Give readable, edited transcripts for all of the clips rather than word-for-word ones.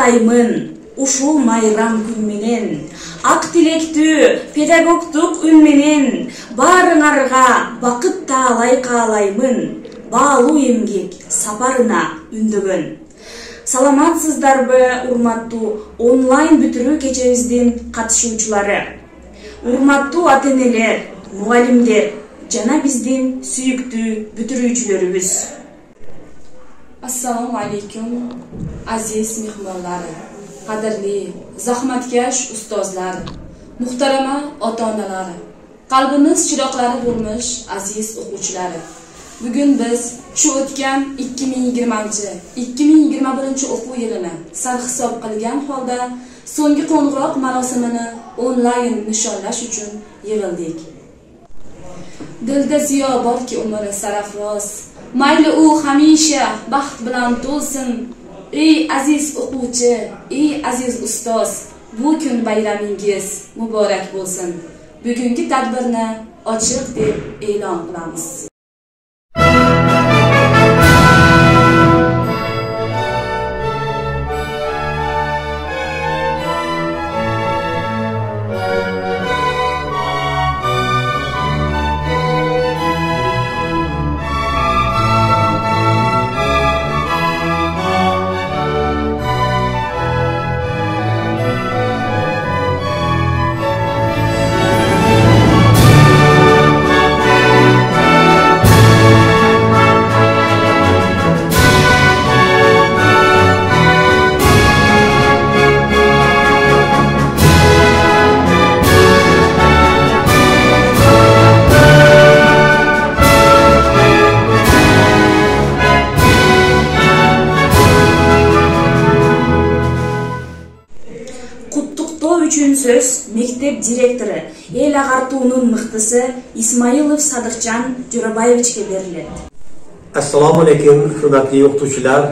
куттуктаймын ушул майрам күн менен. Ак тилектүү педагогдук үн менен баарыңарга бакыт таалай каалаймын. Баалуу эмгек сапарына үндөгөн. Саламатсыздарбы, урматтуу онлайн бүтүрүү кечебиздин катышуучулары. Урматтуу ата-энелер, мугалимдер жана биздин сүйүктүү бүтүрүүчүлөрүбүз. Assalomu alaykum aziz mehmonlar, qadrli zahmatkash ustozlar, muhtarama ota-onalar, qalbimiz chiroqlari bo'lmish aziz o'quvchilar. Bugun biz shu o'tgan 2020-2021 o'quv yilini sarhisob qilgan holda so'nggi qo'ng'iroq marosimini onlayn nishonlash uchun yig'ildik. Dilda ziyo borki umri sarafroz, mayli u hamisha baxt bilan to'lsin. Ey aziz o'quvchi, ey aziz ustoz, bu kun bayramingiz muborak bo'lsin. Bugungi tadbirni ochiq deb e'lon qilamiz. Söz mektep direktori, el ag'artuunun mıhtısı İsmailov Sadıkcan Jo'rabayevichga beriladi. Assalomu alaykum, hurmatli o'qituvchilar,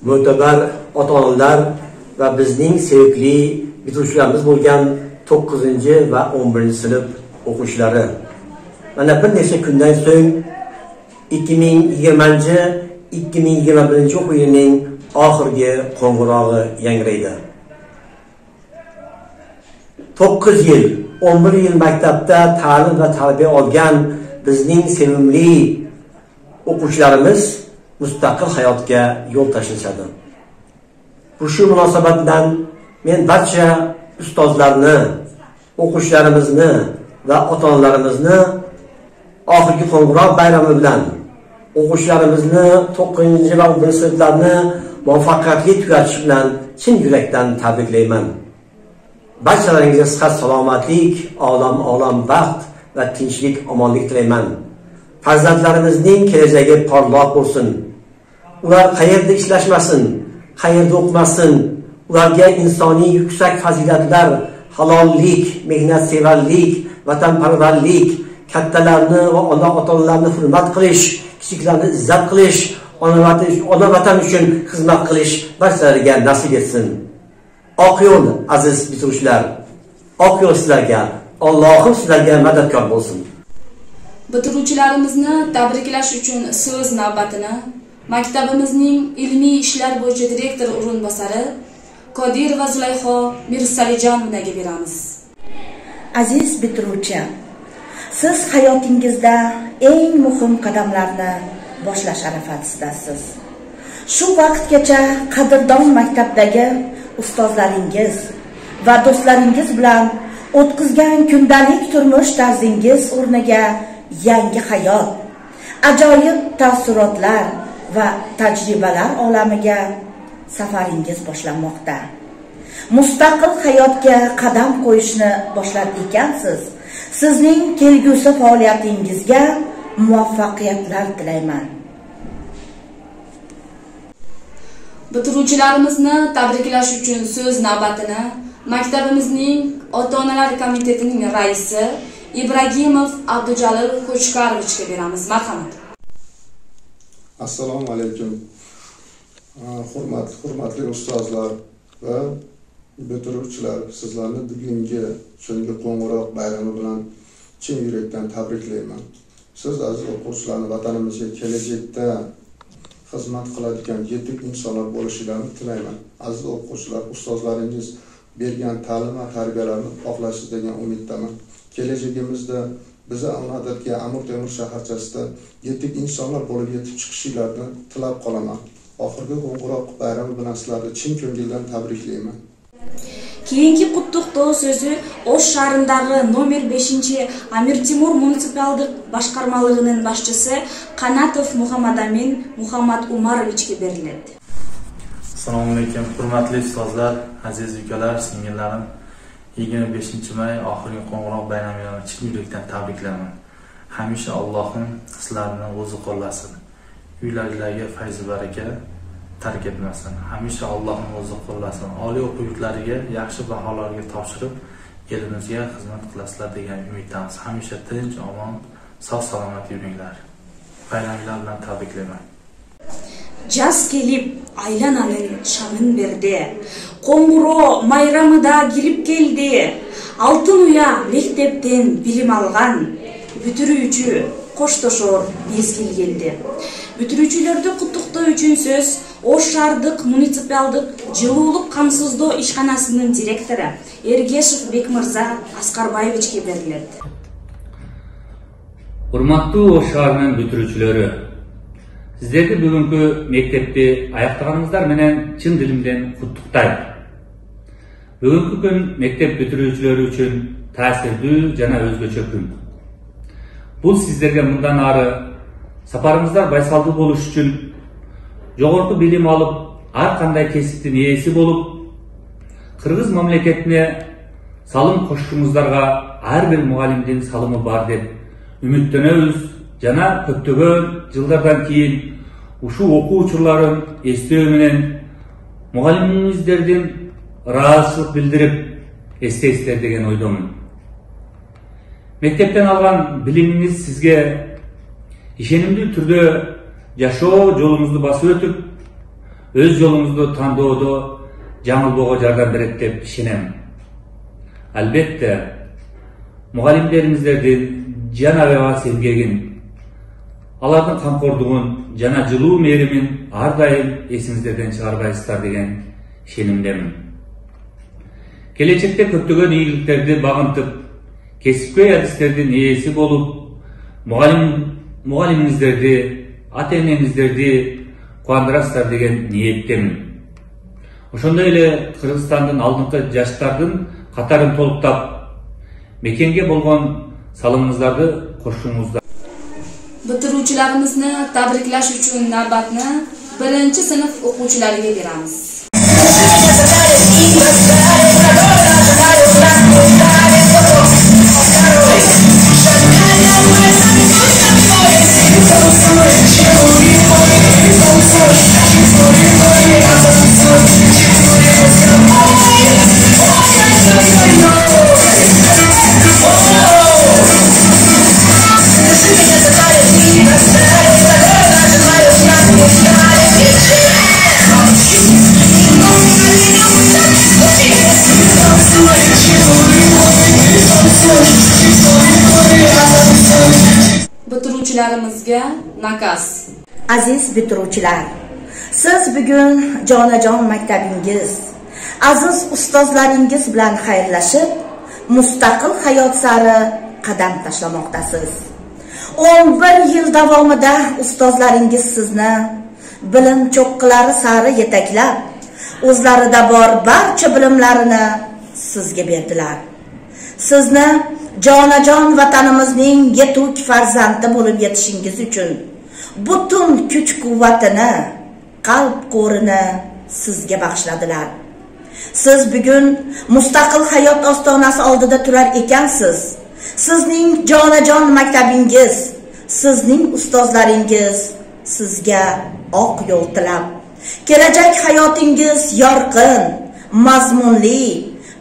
mo'tabar ota-onalar va bizning sevimli bitiruvchilarimiz bo'lgan 9 va 11 sinf o'quvchilari. Mana bir necha kundan so'ng 2020-2021 o'quv yilining oxirgi qo'ng'irog'i yangraydi. 9 yil, 11 yil maktabda ta'lim va tarbiya olgan bizning sevimli o'quvchilarimiz mustaqil hayotga yo'l tashlashadi. Shu munosabat bilan men barcha ustozlarni, o'quvchilarimizni va ota-onalarimizni oxirgi qo'ng'iroq bayrami bilan o'quvchilarimizni 9 va 11 sinflarni muvaffaqiyatli tugatish bilan chin yurakdan tabriklayman. Barchalaringizga sihat, salomatlik, olam baxt va tinchlik, omonlik tilayman. Farzandlarimizning kelajagi porloq bo'lsin. Ular qayerda ishlashmasin, qayerda o'qimasin, ularga insoniy yuksak fazilatlar, halollik, mehnatsevarlik, vatanparvarlik, kattalarni va ota-onalarni hurmat qilish, kichiklarni izzat qilish, ona vatan uchun xizmat qilish barchalariga nasib etsin. Oq yo'l aziz bitiruvchilar, oq yo'l sizlarga, Allohim sizlarga madadkor bo'lsin. Bitiruvchilarimizni tabriklash uchun so'z navbatini maktabimizning ilmiy ishlar bo'yicha direktor o'rinbosari Qodirova Zulayho Mirsalijonovnaga beramiz. Aziz bitiruvchi, siz hayotingizda eng muhim qadamlarni boshlash arafasidasiz. Shu vaqtgacha qadrdon maktabdagi ustozlaringiz va do'stlaringiz bilan o'tkazgan kundalik turmush tarzingiz o'rniga yangi hayot, ajoyib taassurotlar va tajribalar olamiga safaringiz boshlanmoqda. Mustaqil hayotga qadam qo'yishni boshlab ekansiz. Sizning kelgusi faoliyatingizga muvaffaqiyatlar tilayman. Bitiruvchilarimizni tabriklash uchun so'z navbatini maktabimizning ota-onalar komitetining raisi Ibragimov Abdujalil Qo'chqarovichga beramiz. Marhamat. Assalomu alaykum. Hurmatli ustozlar va bitiruvchilar, sizlarni bugungi so'nggi qo'ng'iroq bayrami bilan chin yurakdan tabriklayman. Siz aziz o'quvchilarni vatanimizga kelajakda xizmat qiladigan yetuk insonlar bo'lishlarini tilayman. Aziz o'quvchilar, ustozlaringiz bergan ta'lim va tarbiyalarni oqlashsiz degan umiddaman. Kelajagimizda bizni Almatoga, Amur Temur shaharchasida yetuk insonlar bo'lib yetib chiqishingizni tilab qolaman. Oxirgi qo'ng'iroq bayrami bilan sizlarni chin ko'ngildan tabriklayman. Keyingi qutlukdоо сөзү Ош шаарындагы номер 5 Амир Темур муниципалдык башкармалыгынын башчысы Канатов Мухаммадамин Мухаммад Умаровичке берилет. Assalomu alaykum, hurmatli ustozlar, aziz ukalar, singillarim. 25-may oxirgi qo'ng'iroq bayramini chin yurakdan tabriklaman. Hamisha Allohim sizlarni o'zi qo'llasin. Uylaringizga fayz baraka tark etmasin. Hamisha Allohim o'zi qo'llasin. Oliy o'quv yurtlariga yaxshi baholarga topshirib, elimizga xizmat qilasizlar degan umiddamiz. Hamisha tinch, omon, sog' salomat yuringlar. Bayramlar bilan tabriklayman. Жаз келип, айлананын шамын берди. Коңгуроо майрамы да кирип келди. Алтын уя мектептен билим алган. Бүтүрүүчү коштошор мезгил келди. Бүтүрүүчүлөрдү куттуктоо үчүн сөз Ош шаардык муниципалдык жылуулук камсыздоо ишканасынын директору Эргешев Бекмырза Аскарбаевичке берилет. Урматтуу Ош шаарынын бүтүрүүчүлөрү, сиздерди бүгүнкү мектепти аяктаганыңыздар менен чын дилимден куттуктайм. Бүгүнкү күн мектеп бүтүрүүчүлөрү үчүн таасирдүү жана өзгөчө күн. Бул сиздерге мындан ары сапарыңыздар байсалдуу болуш үчүн жогорку билим алып, ар кандай кесиптин ээси болуп, Кыргыз мамлекетине салым кошкуңуздарга ар бир мугалимдин салымы бар деп үмүттөнөбүз. Жана көптөгөн жылдардан кийин ушул окуу учурларын эстөө менен мугалимиңиздердин ыраазычылык билдирип эстейсиздер деген ойдомун. Мектептен алган билимиңиз сизге ишенимдүү түрдө жашоо жолуңузду басып өтүп, өз жолуңузду тандоодо жаңылбоого жардам берет деп ишенем. Албетте, мугалимдериңиздердин жан аябас эмгегин, алардын камкордугун жана жылуу мээримин ар дайым эсиңиздерден чыгарбайсыздар деген ишенимдемин. Келечекте көптөгөн ийгиликтерди багынтып, кесипкөй адистердин ээси болуп, мугалимиңиздерди, ата-энеңиздерди кубандырасыздар деген ниеттемин. Ошондой эле Кыргызстандын алдыңкы жаштардын катарын толуктап, мекенге болгон салымыңыздарды кошуңуздар. Bitiruvchilarimizni tabriklash uchun navbatni 1-sinf o'quvchilariga beramiz. Bitiruvchilarimizga nakaz. Aziz bitiruvchilar, siz bugun jonajon maktabingiz, aziz ustozlaringiz bilan xayrlashib, mustaqil hayot sari qadam tashlamoqdasiz. 11 yil davomida ustozlaringiz sizni bilim cho'qqilari sari yetaklab, o'zlarida bor barcha bilimlarini sizga berdilar. Sizni jonajon vatanimizning yetuk farzandi bo'lib yetishingiz uchun butun kuch-quvvatini, qalb qo'rini sizga bag'ishladilar. Siz bugun mustaqil hayot ostonasi oldida turar ekansiz. Sizning jonajon maktabingiz, sizning ustozlaringiz sizga oq yo'l tilab, kelajak hayotingiz yorqin, mazmunli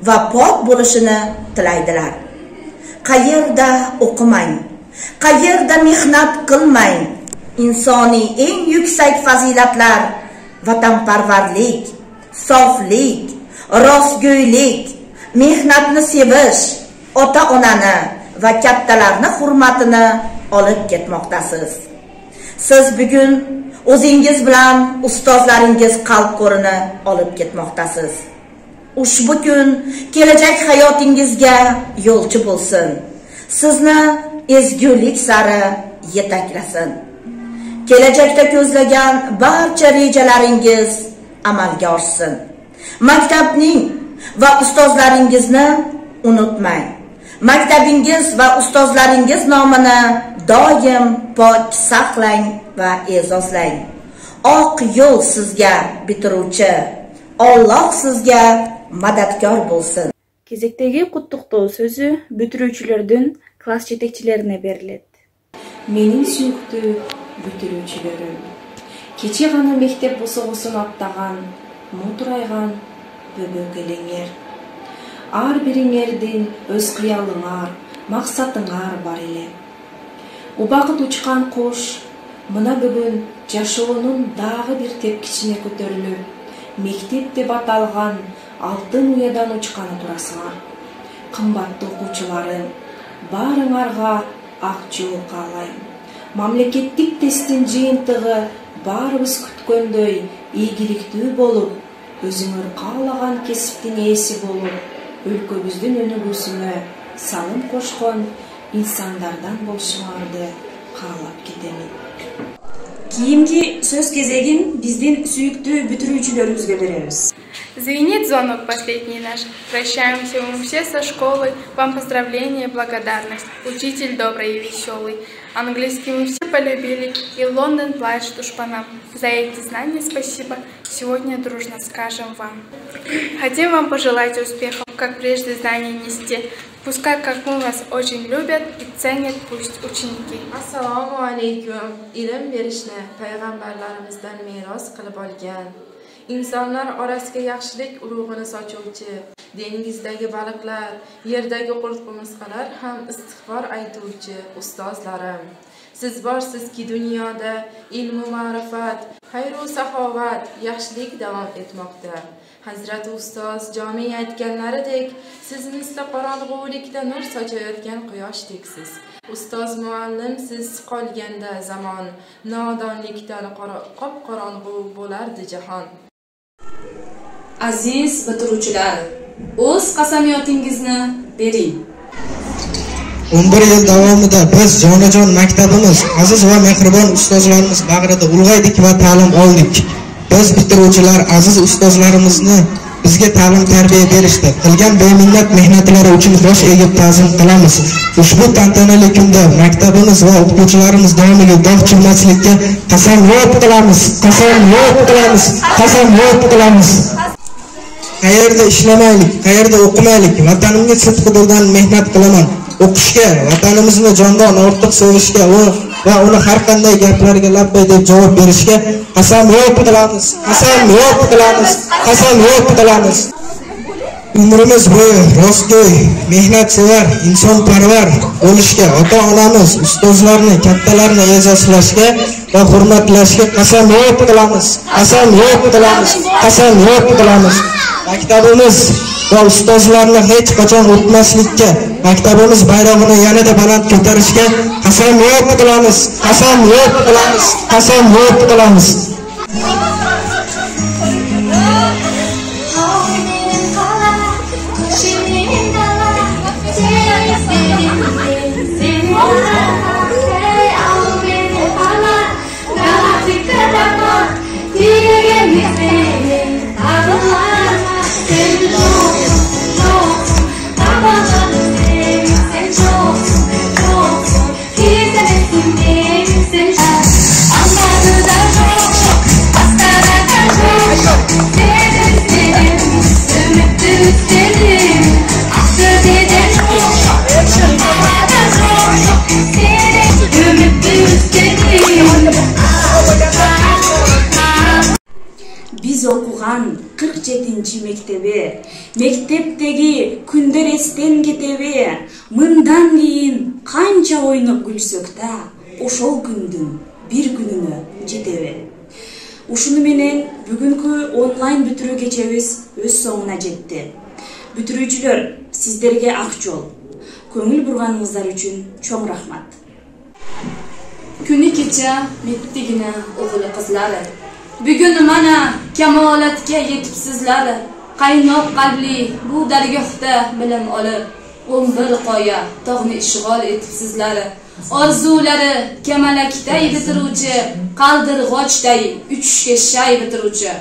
va pok bo'lishini tilaydilar. Qayerda o'qimang, qayerda mehnat qilmang, insoniy eng yuksak fazilatlar vatanparvarlik, soflik, rostgo'ylik, mehnatni sevish, ota-onani va kattalarni hurmatini olib ketmoqdasiz. Siz bugun o'zingiz bilan ustozlaringiz qalb ko'rini olib ketmoqdasiz. Ushbu kun kelajak hayotingizga yo'lchi bo'lsin. Sizni ezgulik sari yetaklasin. Kelajakda ko'zlagan barcha rejalaringiz amalga oshsin. Maktabning va ustozlaringizni unutmang. Maktabingiz va ustozlaringiz nomini doim pok saqlang va e'zozlang. Oq yo'l sizga bitiruvchi, Alloh sizga madadkor bo'lsin. Кезектеги куттуктоо сөзү бүтүрүүчүлөрдүн класс жетекчилерине берилет. Менин сүйүктүү бүтүрүүчүлөрүм, кече гана мектеп босогосун аттаган, мутурайган бөбөк элеңер. Ар бириңердин өз кыялыңар, максатыңар бар эле. Убакыт учкан кош, мына бүгүн жашоонун дагы бир тепкичине көтөрүлүп, мектеп деп аталган алтын уядан учканы турасыңар. Кымбаттуу окуучуларым, баарыңарга ак жол каалайм. Мамлекеттик тесттин жыйынтыгы баарыбыз күткөндөй ийгиликтүү болуп, өзүңөр каалаган кесиптин ээси болуп, өлкөбүздүн өнүгүүсүнө салым кошкон инсандардан болушуңарды каалап кетемин. Кийинки сөз кезегин биздин сүйүктүү бүтүрүүчүлөрүбүзгө беребиз. Звенит звонок последний наш. Прощаемся мы все со школы. Вам поздравления и благодарность. Учитель добрый и веселый. Английский мы все полюбили. И Лондон плачет уж по нам. За эти знания спасибо. Сегодня дружно скажем вам. Хотим вам пожелать успехов, как прежде знания нести. Пускай, как мы вас очень любят и ценят пусть ученики. Assalomu alaykum. Ilm berishni payg'ambarlarimizdan meros qilib olgan, insonlar orasiga yaxshilik urug'ini sochuvchi, dengizdagi baliqlar, yerdagi qurt-qumursqalar ham istig'for aytuvchi ustozlarim. Siz borsizki dunyoda ilm va ma'rifat, xayr va saxovat, yaxshilik davom etmoqda. Hazrati ustoz jami aytganlaridek, siz misli qorong'ulikda nur sochayotgan quyoshdek-siz. Ustoz muallim siz qolganda zamon, nodonlikdan qop-qorong'u bo'lardi jahon. Aziz bitiruvchilar, o'z qasamiyotingizni bering. 11 yil davomida biz jonajon maktabimiz, aziz va mehribon ustozlarimiz bag'rida ulg'aydik va ta'lim oldik. Biz bitiruvchilar aziz ustozlarimizni bizga ta'lim tarbiya berishdi. Qilgan beminnat mehnatlari uchun bosh egib ta'zim qilamiz. Ushbu tantanali kunda maktabimiz va o'quvchilarimiz nomiga dog' chiqmaslikka qasamyod qilamiz. Qasamyod qilamiz. Qayerda ishlamaylik, qayerda o'qimaylik, vatanimga sidqidildan mehnat qilaman. O'qishga, vatanimizni jondan ortiq sevishga va uni har qanday gaplarga labbay deb javob berishga qasamyod qilamiz. Umrimiz bo'yi rostgo'y, mehnatsevar, insonparvar bo'lishga, ota-onamiz, ustozlarni, kattalarni e'zozlashga va hurmatlashga qasamyod qilamiz. Maktabimiz va ustozlarni hech qachon o'tmaslikka, maktabimiz bayrog'ini yanada baland ko'tarishga qasamyod qilamiz. Biz okugan 47-mektebi, mekteptegi күндөр эстен кетеби, мындан кийин канча ойноп күлсөк да, ошол күндүн бир күнүнө жетеби. Ушуну менен бүгүнкү онлайн бүтүрүү кечебиз өз соңуна жетти. Бүтүрүүчүлөр, сиздерге ак жол. Көңүл бурганыңыздар үчүн чоң рахмат. kuni kecha mettigina o'g'li qizlari. Bugun mana kamolatga yetibsizlar. Qaynoq qalbli bu dargohda bilim olib, 11 qoya tog'ni ishg'ol etibsizlar. Orzulari kamalakday bitiruvchi, qaldirg'ochday uchishga shay bitiruvchi.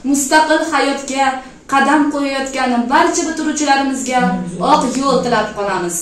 Mustaqil hayotga qadam qo'yayotgan barcha bitiruvchilarimizga oq yo'l tilab qolamiz.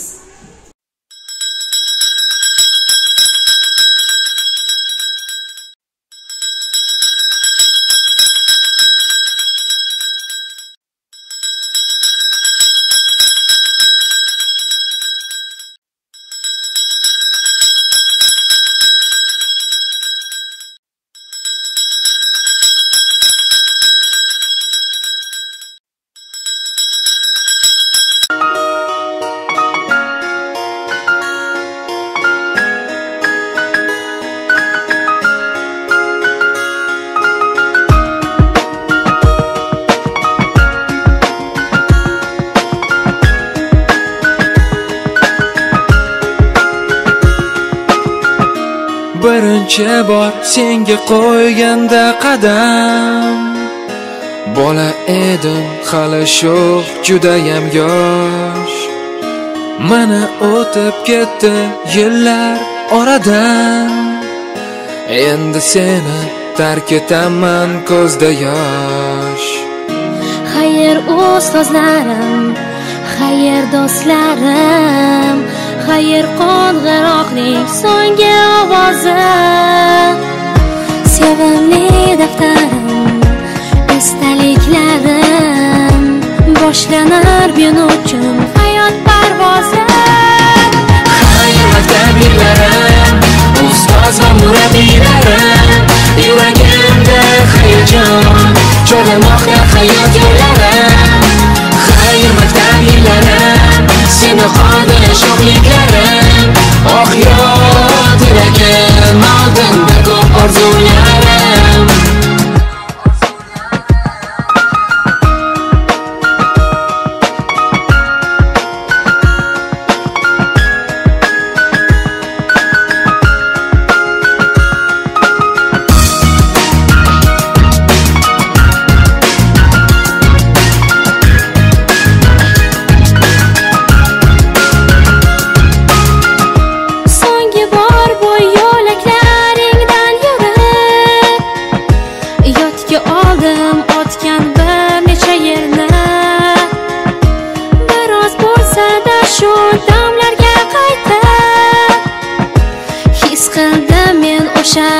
Birinchi bor senga qo'yganda qadam, bola edim hali sho'x judayam yosh. Mana o'tib ketdi yillar oradan, endi seni tark etaman ko'zda yosh. Xayr ustozlarim, xayr do'stlarim, xayr qo'ng'iroqning so'nggi ovozi. Sevimli daftarim, estaliklarim, boshlanar men uchun hayot parvozi. Xayr maktab yillarim, ustoz va murabbiylarim, yuragimda hayajon chorlamoqda hayot yo'llarim. Xayr maktab yillarim, seni xoda sho'xliklarim, oh yod tilagim, oldinda ko'p orzularim. His qildim men o'sha